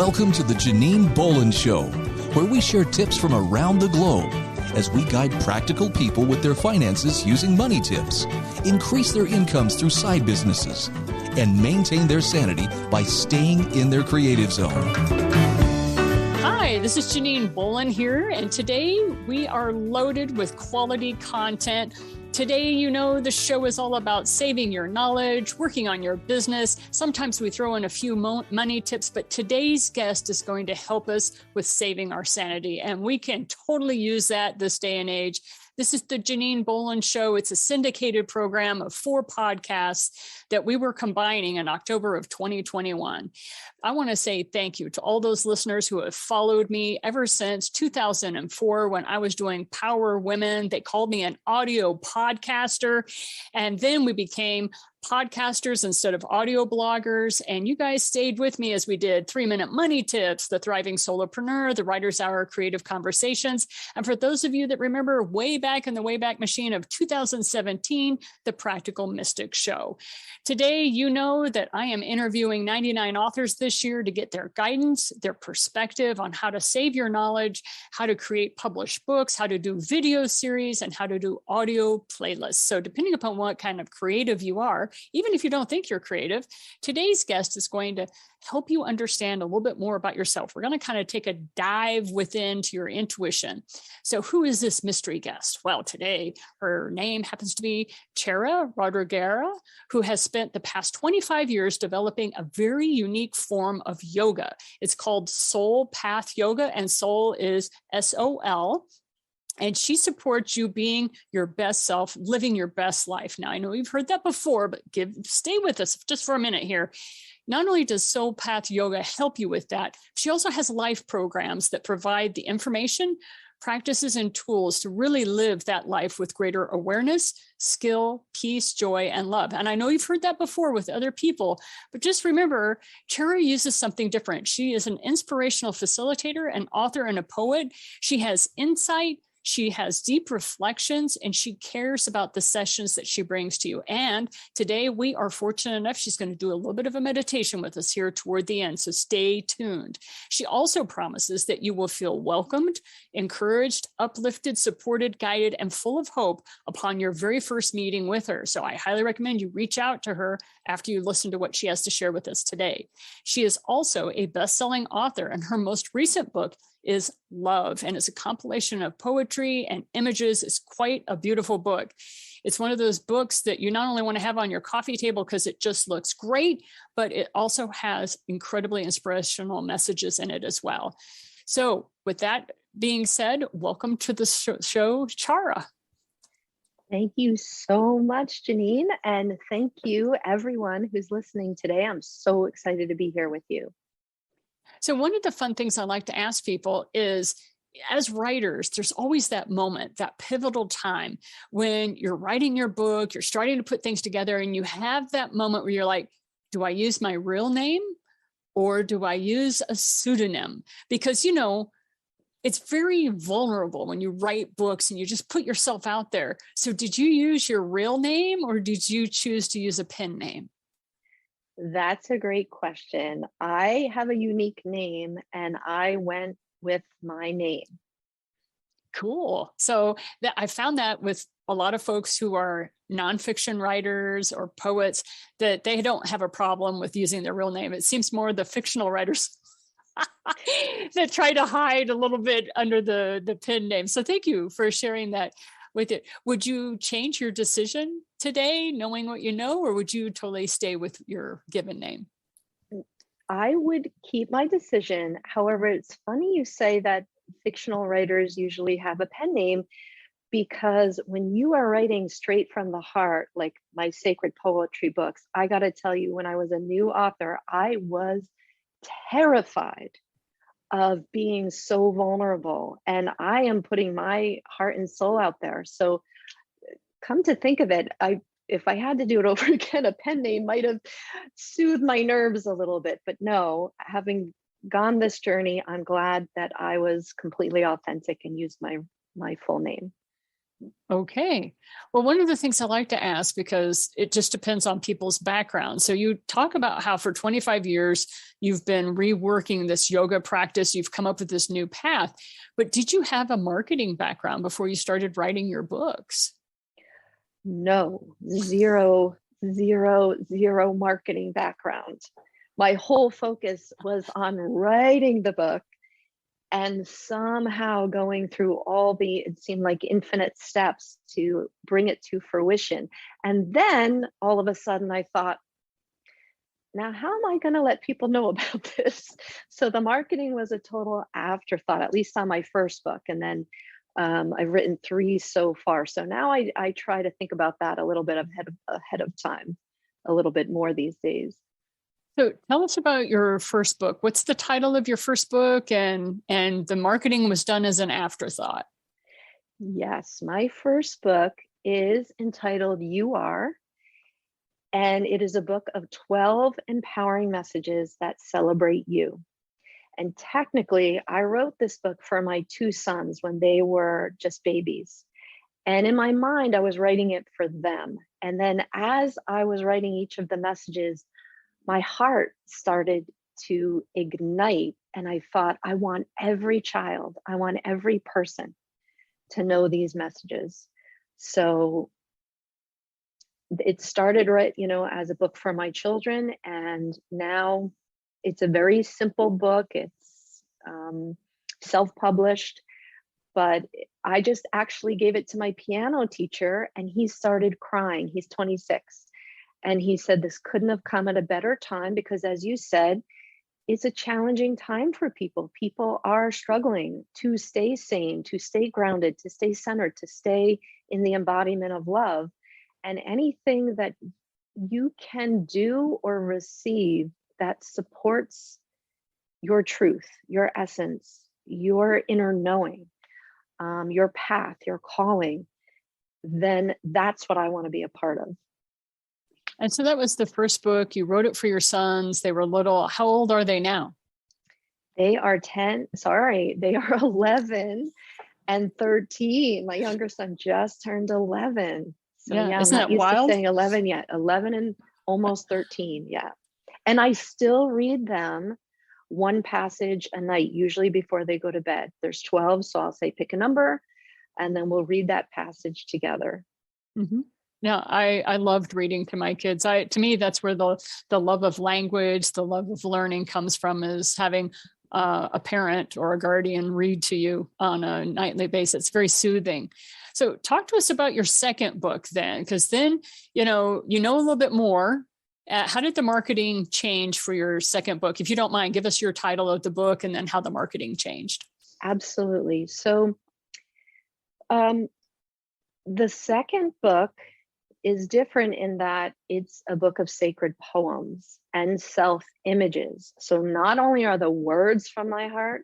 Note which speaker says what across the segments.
Speaker 1: Welcome to the Janine Bolon Show, where we share tips from around the globe as we guide practical people with their finances using money tips, increase their incomes through side businesses, and maintain their sanity by staying in their creative zone.
Speaker 2: Hi, this is Janine Bolon here, and today we are loaded with quality content. Today, you know, the show is all about saving your knowledge, working on your business. Sometimes we throw in a few money tips, but today's guest is going to help us with saving our sanity, and we can totally use that this day and age. This is the Janine Bolon Show. It's a syndicated program of 4 podcasts that we were combining in October of 2021. I want to say thank you to all those listeners who have followed me ever since 2004 when I was doing Power Women. They called me an audio podcaster, and then we became podcasters instead of audio bloggers. And you guys stayed with me as we did 3-Minute Money Tips, the Thriving Solopreneur, the Writer's Hour, Creative Conversations. And for those of you that remember way back in the Wayback Machine of 2017, the Practical Mystic Show. Today, you know that I am interviewing 99 authors this year to get their guidance, their perspective on how to save your knowledge, how to create published books, how to do video series, and how to do audio playlists. So depending upon what kind of creative you are, even if you don't think you're creative, today's guest is going to help you understand a little bit more about yourself. We're going to kind of take a dive within to your intuition. So who is this mystery guest? Well, today her name happens to be Chara Rodriguera, who has spent the past 25 years developing a very unique form of yoga. It's called Soul Path Yoga, and soul is S-O-L. And she supports you being your best self, living your best life. Now, I know you've heard that before, but stay with us just for a minute here. Not only does Soul Path Yoga help you with that, she also has life programs that provide the information, practices, and tools to really live that life with greater awareness, skill, peace, joy, and love. And I know you've heard that before with other people, but just remember, Chara uses something different. She is an inspirational facilitator, an author, and a poet. She has insight. She has deep reflections, and she cares about the sessions that she brings to you. And today we are fortunate enough, she's going to do a little bit of a meditation with us here toward the end. So stay tuned. She also promises that you will feel welcomed, encouraged, uplifted, supported, guided, and full of hope upon your very first meeting with her. So I highly recommend you reach out to her after you listen to what she has to share with us today. She is also a best-selling author, and her most recent book is Love, and it's a compilation of poetry and images. It's quite a beautiful book. It's one of those books that you not only want to have on your coffee table because it just looks great, but it also has incredibly inspirational messages in it as well. So with that being said, welcome to the show, Chara.
Speaker 3: Thank you so much, Janine, and thank you everyone who's listening today. I'm so excited to be here with you.
Speaker 2: So one of the fun things I like to ask people is, as writers, there's always that moment, that pivotal time when you're writing your book, you're starting to put things together, and you have that moment where you're like, do I use my real name or do I use a pseudonym? Because, you know, it's very vulnerable when you write books and you just put yourself out there. So did you use your real name or did you choose to use a pen name?
Speaker 3: That's a great question. I have a unique name and I went with my name.
Speaker 2: Cool. So I found that with a lot of folks who are nonfiction writers or poets, that they don't have a problem with using their real name. It seems more the fictional writers that try to hide a little bit under the pen name. So thank you for sharing that with it. Would you change your decision today, knowing what you know, or would you totally stay with your given name?
Speaker 3: I would keep my decision. However, it's funny you say that fictional writers usually have a pen name, because when you are writing straight from the heart, like my sacred poetry books, I got to tell you, when I was a new author, I was terrified of being so vulnerable, and I am putting my heart and soul out there. So come to think of it, if I had to do it over again, a pen name might have soothed my nerves a little bit, but no, having gone this journey, I'm glad that I was completely authentic and used my full name.
Speaker 2: Okay. Well, one of the things I like to ask, because it just depends on people's background. So you talk about how for 25 years, you've been reworking this yoga practice. You've come up with this new path, but did you have a marketing background before you started writing your books?
Speaker 3: No, zero, zero, zero marketing background. My whole focus was on writing the book and somehow going through all the, it seemed like infinite steps to bring it to fruition. And then all of a sudden I thought, now how am I going to let people know about this? So the marketing was a total afterthought, at least on my first book. And then I've written 3 so far. So now I try to think about that a little bit ahead of time, a little bit more these days.
Speaker 2: So tell us about your first book. What's the title of your first book? And the marketing was done as an afterthought.
Speaker 3: Yes, my first book is entitled You Are, and it is a book of 12 empowering messages that celebrate you. And technically, I wrote this book for my 2 sons when they were just babies. And in my mind, I was writing it for them. And then as I was writing each of the messages, my heart started to ignite. And I thought, I want every child, I want every person to know these messages. So it started right, as a book for my children. And now it's a very simple book. It's self-published, but I just actually gave it to my piano teacher and he started crying. He's 26. And he said, this couldn't have come at a better time because, as you said, it's a challenging time for people. People are struggling to stay sane, to stay grounded, to stay centered, to stay in the embodiment of love. And anything that you can do or receive that supports your truth, your essence, your inner knowing, your path, your calling, then that's what I want to be a part of.
Speaker 2: And so that was the first book. You wrote it for your sons. They were little. How old are they now?
Speaker 3: They are 11 and 13. My younger son just turned 11. So yeah,
Speaker 2: Isn't
Speaker 3: I'm not
Speaker 2: that
Speaker 3: used
Speaker 2: wild?
Speaker 3: to saying 11 yet. 11 and almost 13. Yeah. And I still read them one passage a night, usually before they go to bed. There's 12. So I'll say, pick a number, and then we'll read that passage together.
Speaker 2: Mm-hmm. Yeah, I loved reading to my kids. To me, that's where the love of language, the love of learning comes from, is having a parent or a guardian read to you on a nightly basis. It's very soothing. So talk to us about your second book then, because then, you know a little bit more. How did the marketing change for your second book? If you don't mind, give us your title of the book and then how the marketing changed.
Speaker 3: Absolutely. So the second book is different in that it's a book of sacred poems and self-images. So not only are the words from my heart,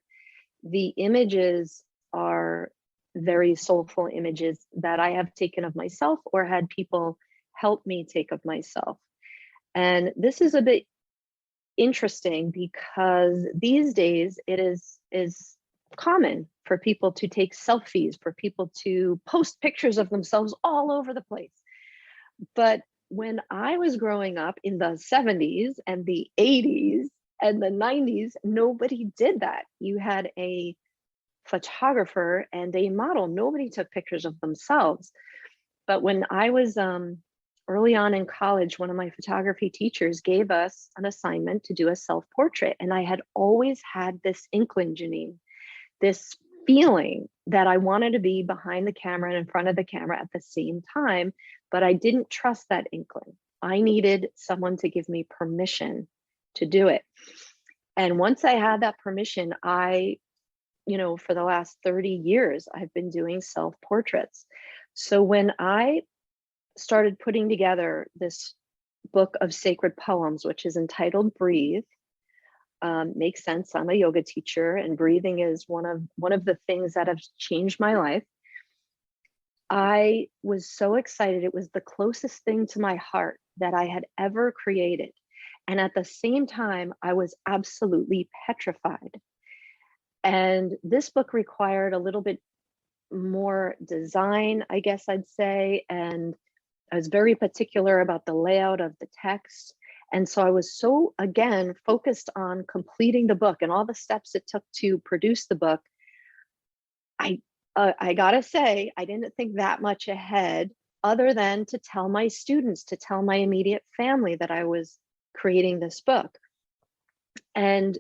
Speaker 3: the images are very soulful images that I have taken of myself or had people help me take of myself. And this is a bit interesting because these days it is common for people to take selfies, for people to post pictures of themselves all over the place. But when I was growing up in the 70s and the 80s and the 90s, nobody did that. You had a photographer and a model. Nobody took pictures of themselves. But when I was early on in college, one of my photography teachers gave us an assignment to do a self-portrait. And I had always had this inkling, Janine, this feeling that I wanted to be behind the camera and in front of the camera at the same time, but I didn't trust that inkling. I needed someone to give me permission to do it. And once I had that permission, for the last 30 years, I've been doing self-portraits. So when I started putting together this book of sacred poems, which is entitled Breathe, makes sense. I'm a yoga teacher, and breathing is one of the things that have changed my life. I was so excited. It was the closest thing to my heart that I had ever created. And at the same time, I was absolutely petrified. And this book required a little bit more design, I guess I'd say. And I was very particular about the layout of the text. And so I was so, again, focused on completing the book and all the steps it took to produce the book. I gotta say, I didn't think that much ahead, other than to tell my students, to tell my immediate family that I was creating this book. And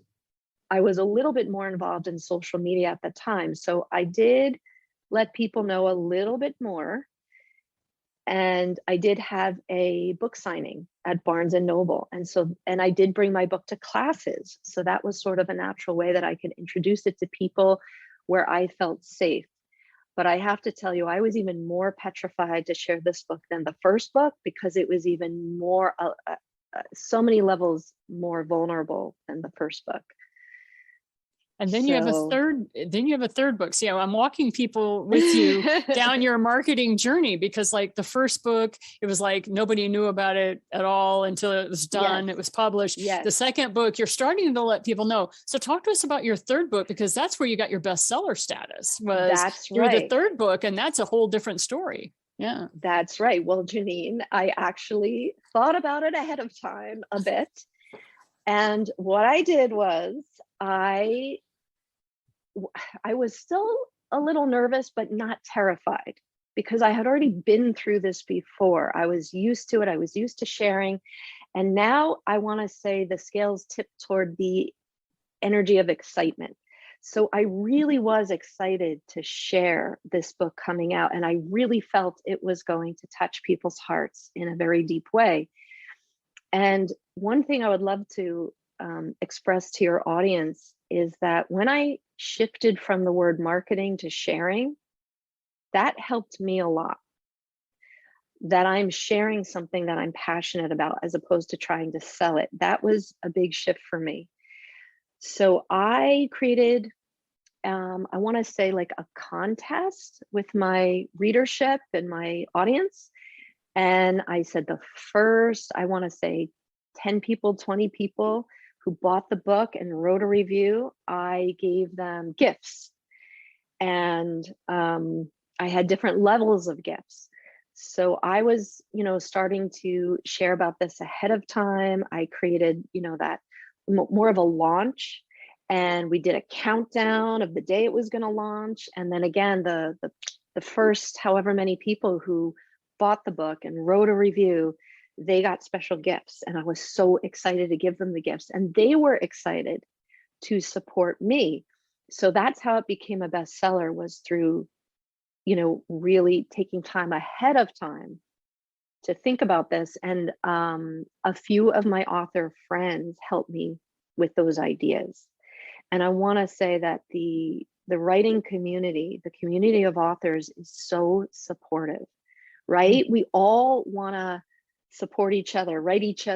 Speaker 3: I was a little bit more involved in social media at the time. So I did let people know a little bit more. And I did have a book signing at Barnes and Noble. And I did bring my book to classes. So that was sort of a natural way that I could introduce it to people where I felt safe. But I have to tell you, I was even more petrified to share this book than the first book, because it was even more, so many levels more vulnerable than the first book.
Speaker 2: And then you have a third book. So, I'm walking people with you down your marketing journey, because like the first book, it was like nobody knew about it at all until it was done. Yes. It was published. Yes. The second book, you're starting to let people know. So talk to us about your third book, because that's where you got your bestseller status. You're the third book, and that's a whole different story. Yeah,
Speaker 3: that's right. Well, Janine, I actually thought about it ahead of time a bit. And what I did was I was still a little nervous, but not terrified, because I had already been through this before. I was used to it. I was used to sharing. And now I want to say the scales tipped toward the energy of excitement. So I really was excited to share this book coming out. And I really felt it was going to touch people's hearts in a very deep way. And one thing I would love to express to your audience is that when I shifted from the word marketing to sharing, that helped me a lot. That I'm sharing something that I'm passionate about, as opposed to trying to sell it. That was a big shift for me. So I created, I want to say, like a contest with my readership and my audience. And I said the first, I want to say 10 people, 20 people who bought the book and wrote a review, I gave them gifts. And I had different levels of gifts. So I was, starting to share about this ahead of time. I created, that more of a launch, and we did a countdown of the day it was going to launch. And then again, the first however many people who bought the book and wrote a review, they got special gifts. And I was so excited to give them the gifts, and they were excited to support me. So that's how it became a bestseller, was through, really taking time ahead of time to think about this. And a few of my author friends helped me with those ideas. And I want to say that the writing community, the community of authors, is so supportive, right? We all want to support each other, read each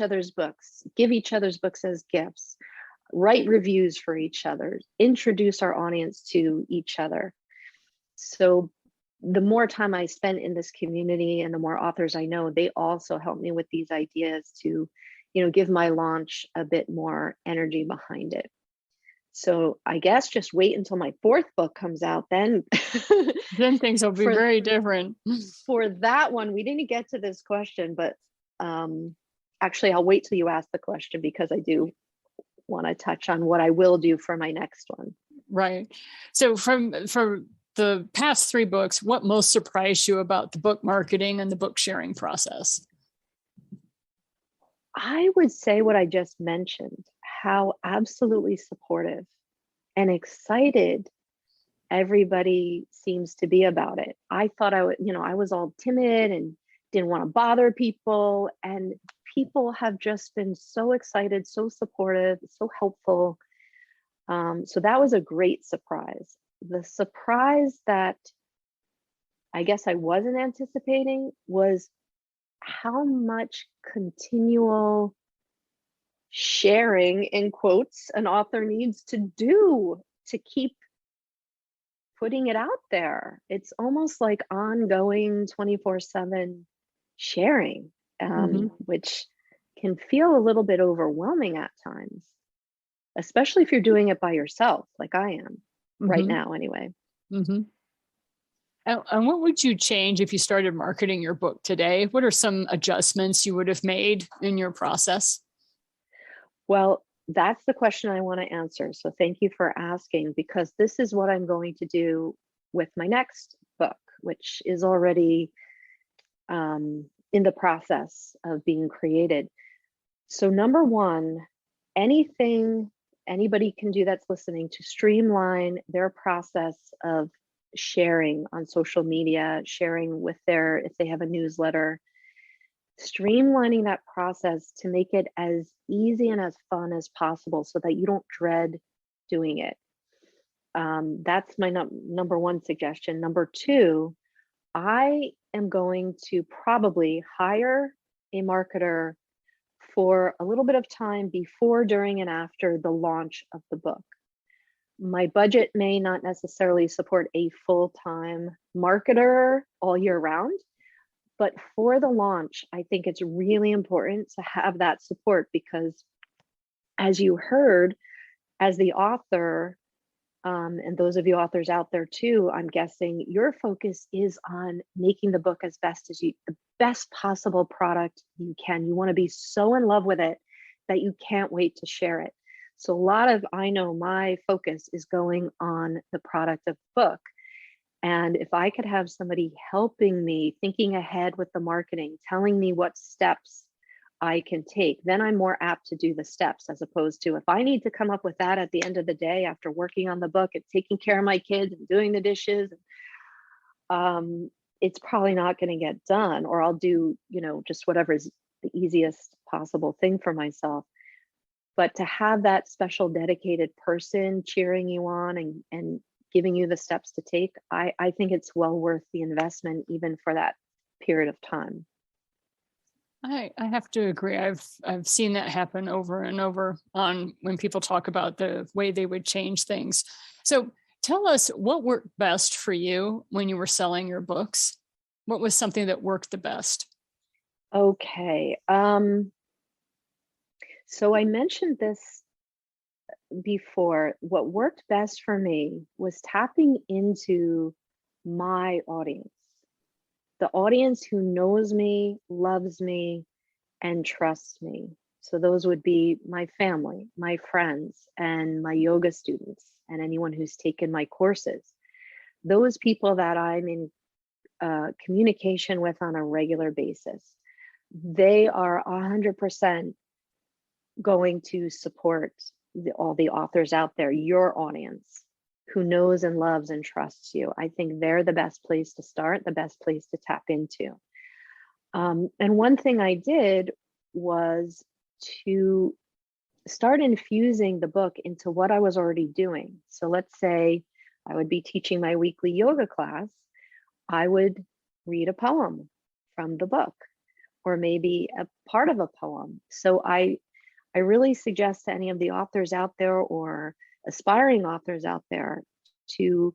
Speaker 3: other's books, give each other's books as gifts, write reviews for each other, introduce our audience to each other. So the more time I spent in this community and the more authors I know, they also help me with these ideas to, give my launch a bit more energy behind it. So I guess just wait until my fourth book comes out, then
Speaker 2: then things will be very different.
Speaker 3: For that one, we didn't get to this question, but actually I'll wait till you ask the question, because I do want to touch on what I will do for my next one.
Speaker 2: Right. So from the past 3 books, what most surprised you about the book marketing and the book sharing process?
Speaker 3: I would say what I just mentioned, how absolutely supportive and excited everybody seems to be about it. I thought I was all timid and didn't want to bother people, and people have just been so excited, so supportive, so helpful. So that was a great surprise. The surprise that I guess I wasn't anticipating was how much continual sharing, in quotes, an author needs to do to keep putting it out there. It's almost like ongoing 24/7 sharing, which can feel a little bit overwhelming at times, especially if you're doing it by yourself, like I am right now anyway.
Speaker 2: And what would you change if you started marketing your book today? What are some adjustments you would have made in your process?
Speaker 3: Well, that's the question I want to answer. So thank you for asking, because this is what I'm going to do with my next book, which is already in the process of being created. So number one, anything anybody can do that's listening to streamline their process of sharing on social media, sharing with if they have a newsletter, streamlining that process to make it as easy and as fun as possible so that you don't dread doing it. That's my number one suggestion. Number two, I am going to probably hire a marketer for a little bit of time before, during, and after the launch of the book. My budget may not necessarily support a full-time marketer all year round, but for the launch, I think it's really important to have that support because, as you heard, as the author, and those of you authors out there too, I'm guessing your focus is on making the book the best possible product you can. You want to be so in love with it that you can't wait to share it. So I know my focus is going on the product of the book. And if I could have somebody helping me, thinking ahead with the marketing, telling me what steps I can take, then I'm more apt to do the steps, as opposed to if I need to come up with that at the end of the day after working on the book and taking care of my kids and doing the dishes, it's probably not going to get done, or I'll do, just whatever is the easiest possible thing for myself. But to have that special dedicated person cheering you on and giving you the steps to take, I think it's well worth the investment, even for that period of time.
Speaker 2: I have to agree. I've seen that happen over and over on when people talk about the way they would change things. So tell us what worked best for you when you were selling your books. What was something that worked the best?
Speaker 3: Okay. So I mentioned this before. What worked best for me was tapping into my audience, the audience who knows me, loves me, and trusts me. So those would be my family, my friends, and my yoga students, and anyone who's taken my courses. Those people that I'm in communication with on a regular basis, they are 100% going to support all the authors out there, your audience, who knows and loves and trusts you. I think they're the best place to start, the best place to tap into. And one thing I did was to start infusing the book into what I was already doing. So let's say I would be teaching my weekly yoga class. I would read a poem from the book, or maybe a part of a poem. So I really suggest to any of the authors out there or aspiring authors out there to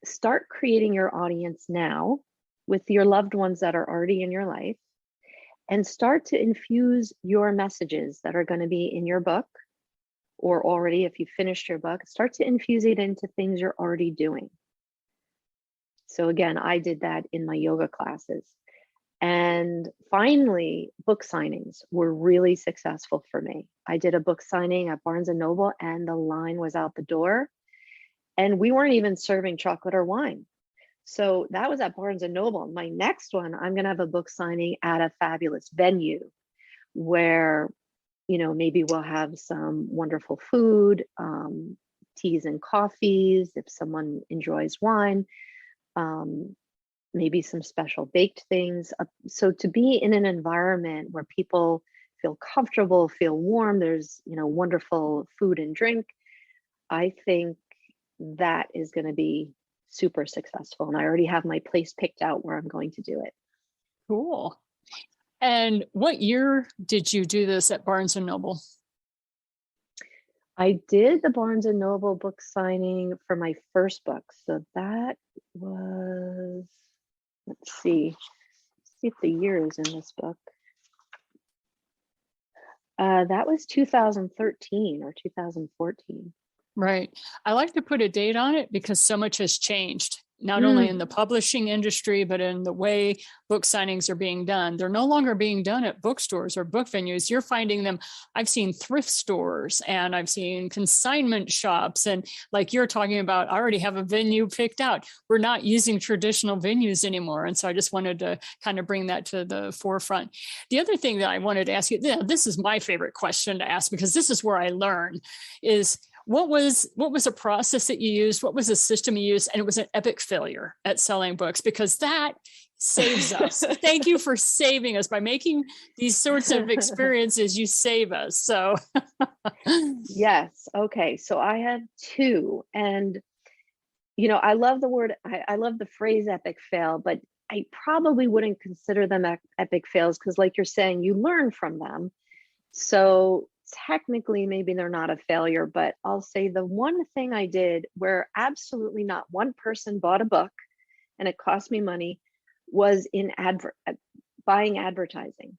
Speaker 3: start creating your audience now with your loved ones that are already in your life, and start to infuse your messages that are going to be in your book, or already, if you finished your book, start to infuse it into things you're already doing. So again, I did that in my yoga classes. And finally, book signings were really successful for me. I did a book signing at Barnes & Noble and the line was out the door, and we weren't even serving chocolate or wine. So that was at Barnes & Noble. My next one, I'm going to have a book signing at a fabulous venue where, maybe we'll have some wonderful food, teas and coffees, if someone enjoys wine, maybe some special baked things. So to be in an environment where people feel comfortable, feel warm, there's, wonderful food and drink, I think that is going to be super successful. And I already have my place picked out where I'm going to do it.
Speaker 2: Cool. And what year did you do this at Barnes & Noble?
Speaker 3: I did the Barnes & Noble book signing for my first book. So that was, let's see if the year is in this book. That was 2013 or 2014.
Speaker 2: Right. I like to put a date on it because so much has changed not only in the publishing industry, but in the way book signings are being done. They're no longer being done at bookstores or book venues. You're finding them. I've seen thrift stores and I've seen consignment shops. And like you're talking about, I already have a venue picked out. We're not using traditional venues anymore. And so I just wanted to kind of bring that to the forefront. The other thing that I wanted to ask you, this is my favorite question to ask, because this is where I learn, is what was a process that you used? What was a system you used? And it was an epic failure at selling books, because that saves us. Thank you for saving us by making these sorts of experiences. You save us. So
Speaker 3: yes. Okay. So I have two, and I love the word, I love the phrase epic fail, but I probably wouldn't consider them epic fails, because like you're saying, you learn from them. So technically, maybe they're not a failure, but I'll say the one thing I did where absolutely not one person bought a book and it cost me money was in buying advertising,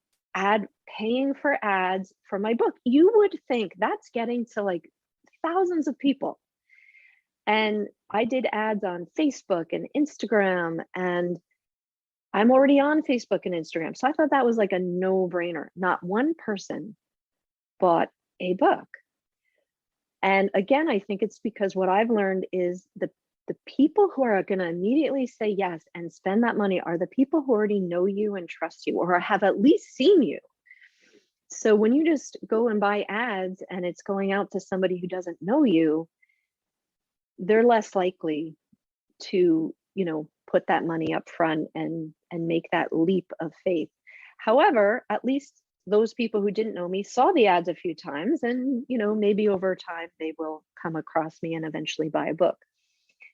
Speaker 3: paying for ads for my book. You would think that's getting to like thousands of people. And I did ads on Facebook and Instagram, and I'm already on Facebook and Instagram. So I thought that was like a no-brainer. Not one person bought a book. And again, I think it's because what I've learned is the people who are going to immediately say yes and spend that money are the people who already know you and trust you, or have at least seen you. So when you just go and buy ads and it's going out to somebody who doesn't know you, they're less likely to, put that money up front and make that leap of faith. However, at least those people who didn't know me saw the ads a few times, and maybe over time they will come across me and eventually buy a book.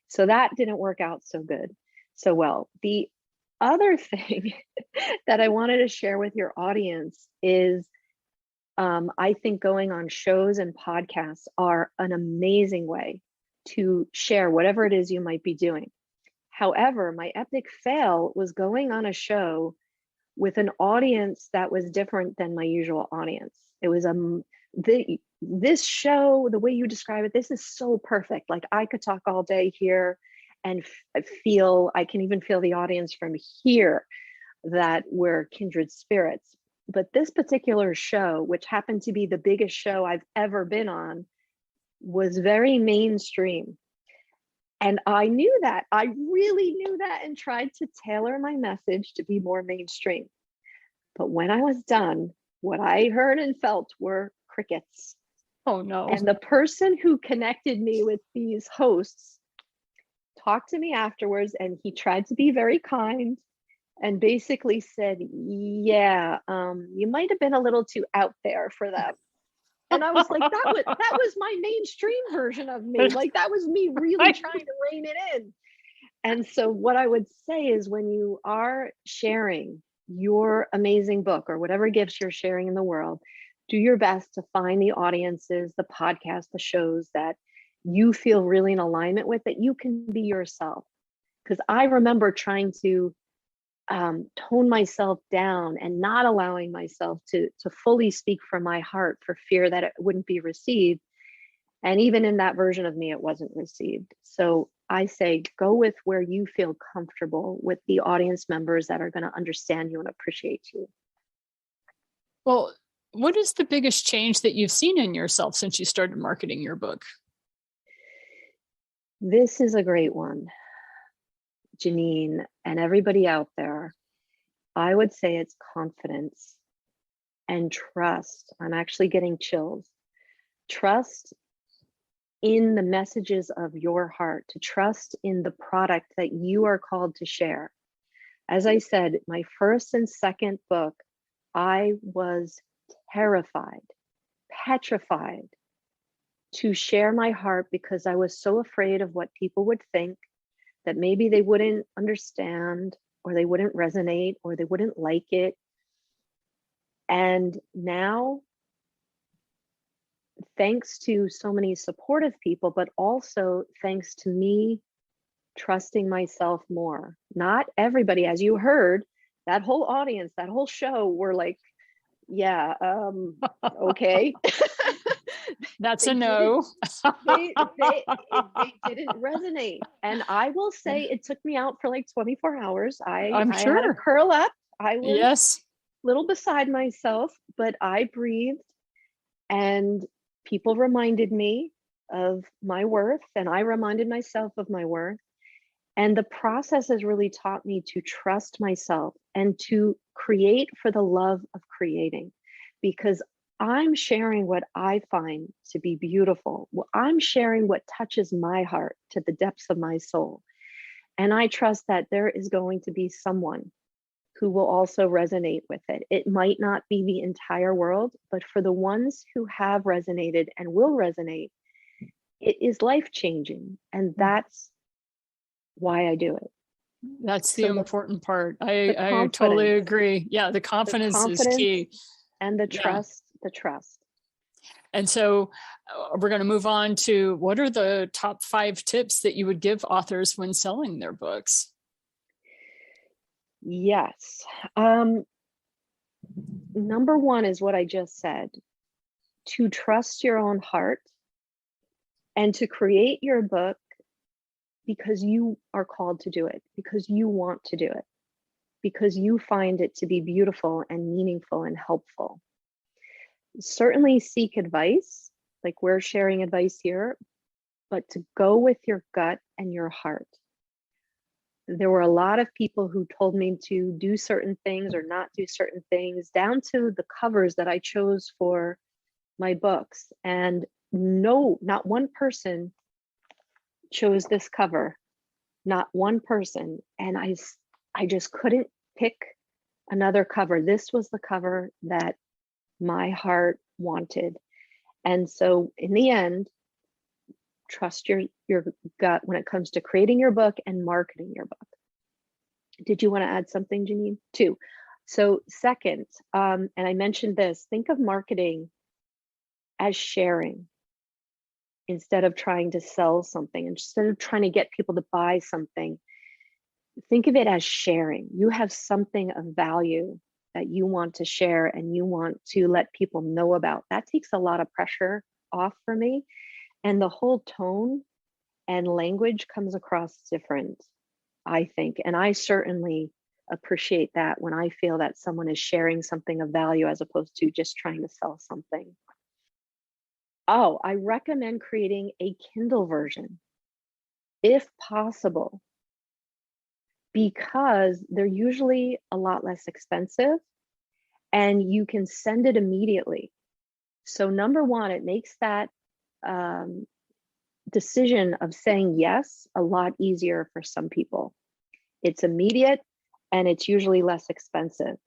Speaker 3: So that didn't work out so well. The other thing that I wanted to share with your audience is I think going on shows and podcasts are an amazing way to share whatever it is you might be doing. However, my epic fail was going on a show with an audience that was different than my usual audience. It was this show, the way you describe it, this is so perfect. Like I could talk all day here and I can even feel the audience from here, that we're kindred spirits. But this particular show, which happened to be the biggest show I've ever been on, was very mainstream. And I knew that. I really knew that, and tried to tailor my message to be more mainstream. But when I was done, what I heard and felt were crickets.
Speaker 2: Oh no.
Speaker 3: And the person who connected me with these hosts talked to me afterwards, and he tried to be very kind and basically said, yeah, you might have been a little too out there for them. And I was like, that was my mainstream version of me. Like that was me really trying to rein it in. And so what I would say is, when you are sharing your amazing book or whatever gifts you're sharing in the world, do your best to find the audiences, the podcasts, the shows that you feel really in alignment with, that you can be yourself. Because I remember trying to tone myself down and not allowing myself to fully speak from my heart for fear that it wouldn't be received. And even in that version of me, it wasn't received. So I say, go with where you feel comfortable with the audience members that are going to understand you and appreciate you.
Speaker 2: Well, what is the biggest change that you've seen in yourself since you started marketing your book?
Speaker 3: This is a great one, Janine, and everybody out there. I would say it's confidence and trust. I'm actually getting chills. Trust in the messages of your heart, to trust in the product that you are called to share. As I said, my first and second book, I was terrified, petrified to share my heart, because I was so afraid of what people would think, that maybe they wouldn't understand, or they wouldn't resonate, or they wouldn't like it. And now, thanks to so many supportive people, but also thanks to me trusting myself more. Not everybody, as you heard, that whole audience, that whole show were like, yeah, okay.
Speaker 2: That's a no.
Speaker 3: They didn't resonate. And I will say it took me out for like 24 hours.
Speaker 2: I'm
Speaker 3: I
Speaker 2: sure.
Speaker 3: had to curl up. I was
Speaker 2: Yes.
Speaker 3: a little beside myself, but I breathed, and people reminded me of my worth, and I reminded myself of my worth. And the process has really taught me to trust myself and to create for the love of creating, because I'm sharing what I find to be beautiful. I'm sharing what touches my heart to the depths of my soul. And I trust that there is going to be someone who will also resonate with it. It might not be the entire world, but for the ones who have resonated and will resonate, it is life-changing. And that's why I do it.
Speaker 2: That's the important part. I
Speaker 3: confidence.
Speaker 2: totally agree. Yeah, the confidence is key.
Speaker 3: And the trust.
Speaker 2: And so we're going to move on to, what are the top 5 tips that you would give authors when selling their books?
Speaker 3: Yes. Number one is what I just said, to trust your own heart and to create your book because you are called to do it, because you want to do it, because you find it to be beautiful and meaningful and helpful. Certainly seek advice, like we're sharing advice here, but to go with your gut and your heart. There were a lot of people who told me to do certain things or not do certain things, down to the covers that I chose for my books. And no, not one person chose this cover, not one person. And I just couldn't pick another cover. This was the cover that my heart wanted. And so in the end, trust your gut when it comes to creating your book and marketing your book. Did you want to add something, Janine? 2. So second, and I mentioned this, think of marketing as sharing instead of trying to sell something, instead of trying to get people to buy something. Think of it as sharing. You have something of value that you want to share and you want to let people know about. That takes a lot of pressure off for me. And the whole tone and language comes across different, I think. And I certainly appreciate that when I feel that someone is sharing something of value as opposed to just trying to sell something. Oh, I recommend creating a Kindle version, if possible, because they're usually a lot less expensive and you can send it immediately. So number one, it makes that decision of saying yes a lot easier for some people. It's immediate and it's usually less expensive.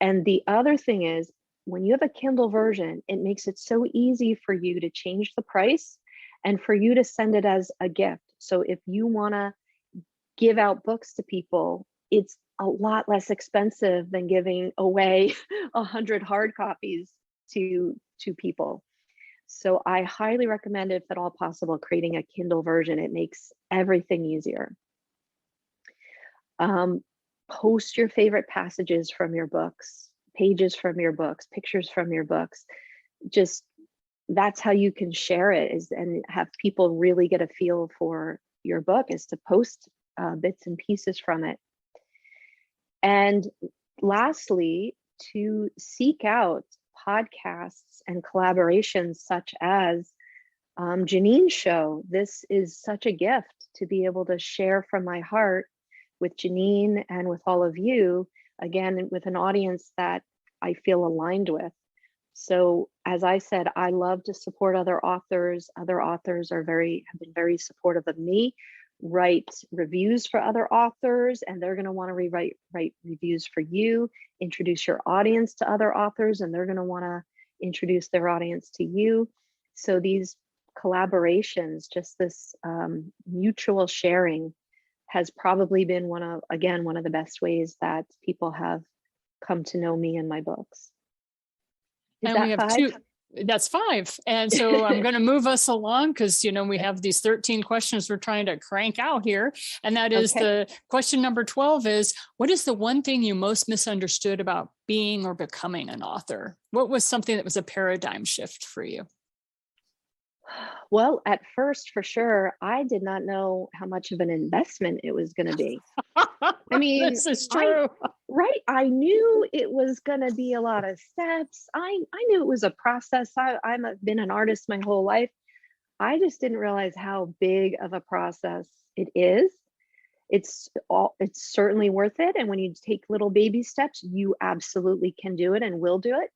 Speaker 3: And the other thing is, when you have a Kindle version, it makes it so easy for you to change the price and for you to send it as a gift. So if you want to give out books to people, it's a lot less expensive than giving away 100 hard copies to people. So I highly recommend, if at all possible, creating a Kindle version. It makes everything easier. Post your favorite passages from your books, pages from your books, pictures from your books. Just, that's how you can share it, and have people really get a feel for your book, is to post bits and pieces from it. And lastly, to seek out podcasts and collaborations such as Janine's show. This is such a gift to be able to share from my heart with Janine and with all of you, again, with an audience that I feel aligned with. So as I said, I love to support other authors. Other authors have been very supportive of me. Write reviews for other authors, and they're going to want to write reviews for you. Introduce your audience to other authors, and they're going to want to introduce their audience to you. So these collaborations, just this mutual sharing, has probably been one of the best ways that people have come to know me and my books. Is
Speaker 2: and
Speaker 3: that
Speaker 2: we have
Speaker 3: 5?
Speaker 2: That's 5. And so I'm going to move us along, because, we have these 13 questions we're trying to crank out here. And that is the question number 12 is, what is the one thing you most misunderstood about being or becoming an author? What was something that was a paradigm shift for you?
Speaker 3: Well, at first, for sure, I did not know how much of an investment it was going to be. I mean,
Speaker 2: This is true.
Speaker 3: I knew it was going to be a lot of steps. I knew it was a process. I've been an artist my whole life. I just didn't realize how big of a process it is. It's certainly worth it. And when you take little baby steps, you absolutely can do it and will do it.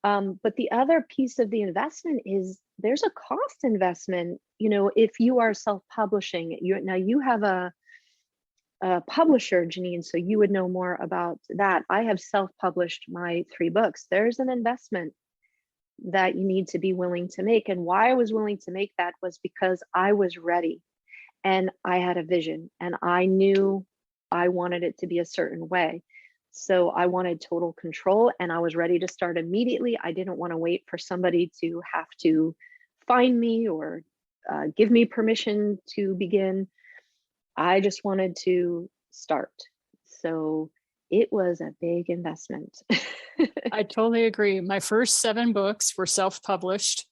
Speaker 3: But the other piece of the investment is there's a cost investment. You know, if you are self-publishing, you have a publisher, Janine, so you would know more about that. I have self-published my 3 books. There's an investment that you need to be willing to make. And why I was willing to make that was because I was ready and I had a vision and I knew I wanted it to be a certain way. So I wanted total control and I was ready to start immediately. I didn't want to wait for somebody to have to find me or give me permission to begin. I just wanted to start. So it was a big investment.
Speaker 2: I totally agree. My first 7 books were self-published.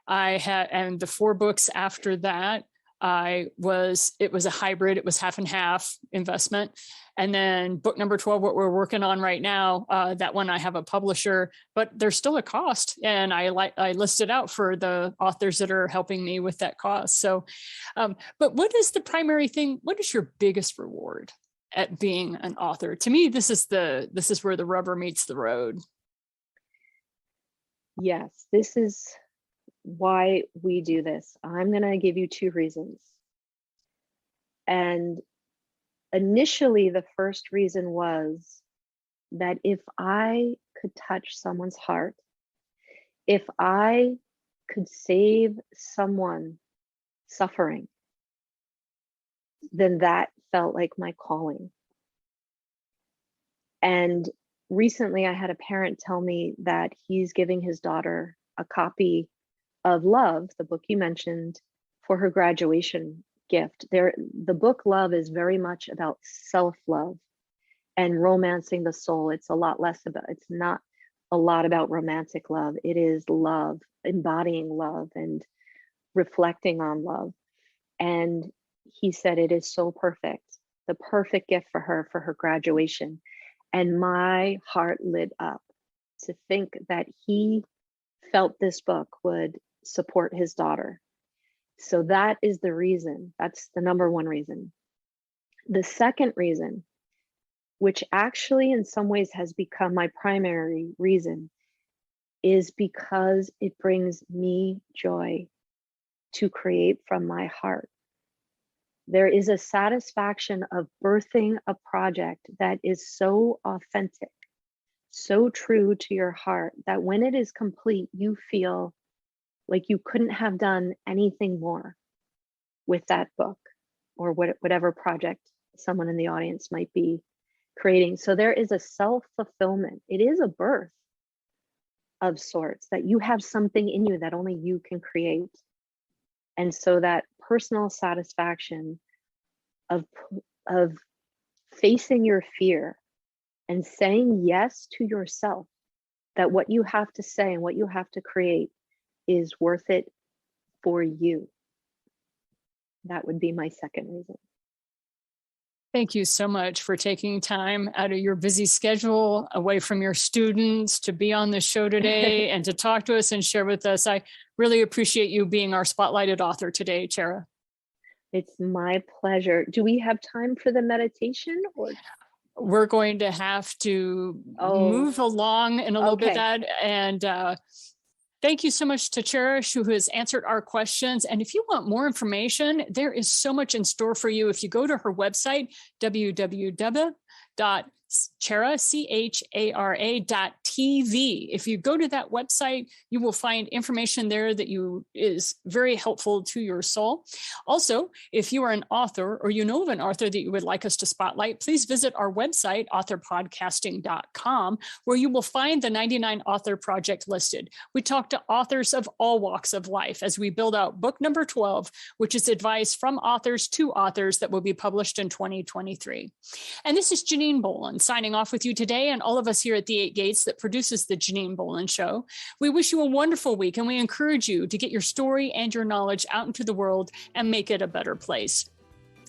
Speaker 2: And the 4 books after that, it was a hybrid. It was half and half investment. And then book number 12, what we're working on right now, that one I have a publisher, but there's still a cost. And I listed out for the authors that are helping me with that cost. So, but what is the primary thing? What is your biggest reward at being an author? To me, this is where the rubber meets the road.
Speaker 3: Yes, this is why we do this. I'm going to give you 2 reasons. And initially, the first reason was that if I could touch someone's heart, if I could save someone suffering, then that felt like my calling. And recently, I had a parent tell me that he's giving his daughter a copy of Love, the book you mentioned, for her graduation gift. The book Love is very much about self-love and romancing the soul. It's not a lot about romantic love. It is love, embodying love and reflecting on love. And he said it is so perfect, the perfect gift for her graduation. And my heart lit up to think that he felt this book would support his daughter. So that is the reason. That's the number one reason. The second reason, which actually in some ways has become my primary reason, is because it brings me joy to create from my heart. There is a satisfaction of birthing a project that is so authentic, so true to your heart, that when it is complete, you feel like you couldn't have done anything more with that book or whatever project someone in the audience might be creating. So there is a self-fulfillment. It is a birth of sorts, that you have something in you that only you can create. And so that personal satisfaction of facing your fear and saying yes to yourself, that what you have to say and what you have to create is worth it for you. That would be my second reason.
Speaker 2: Thank you so much for taking time out of your busy schedule, away from your students, to be on the show today and to talk to us and share with us. I really appreciate you being our spotlighted author today, Chara.
Speaker 3: It's my pleasure. Do we have time for the meditation? Or
Speaker 2: we're going to have to move along in a little bit, and thank you so much to Chara, who has answered our questions. And if you want more information, there is so much in store for you. If you go to her website, www.chara.tv. If you go to that website, you will find information there that is very helpful to your soul. Also, if you are an author or you know of an author that you would like us to spotlight, please visit our website, authorpodcasting.com, where you will find the 99 Author Project listed. We talk to authors of all walks of life as we build out book number 12, which is advice from authors to authors that will be published in 2023. And this is Janine Bolon signing off with you today, and all of us here at the 8 Gates that produces the Janine Bolon Show. We wish you a wonderful week, and we encourage you to get your story and your knowledge out into the world and make it a better place.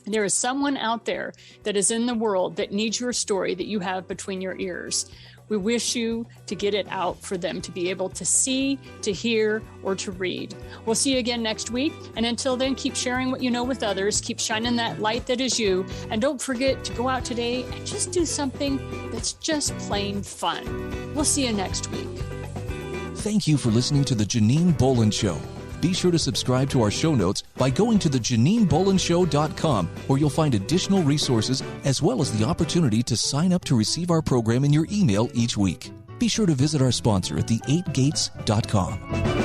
Speaker 2: There is someone out there that is in the world that needs your story that you have between your ears. We wish you to get it out for them to be able to see, to hear, or to read. We'll see you again next week. And until then, keep sharing what you know with others. Keep shining that light that is you. And don't forget to go out today and just do something that's just plain fun. We'll see you next week.
Speaker 1: Thank you for listening to the Janine Bolon Show. Be sure to subscribe to our show notes by going to thejaninebolonshow.com, where you'll find additional resources as well as the opportunity to sign up to receive our program in your email each week. Be sure to visit our sponsor at the8gates.com.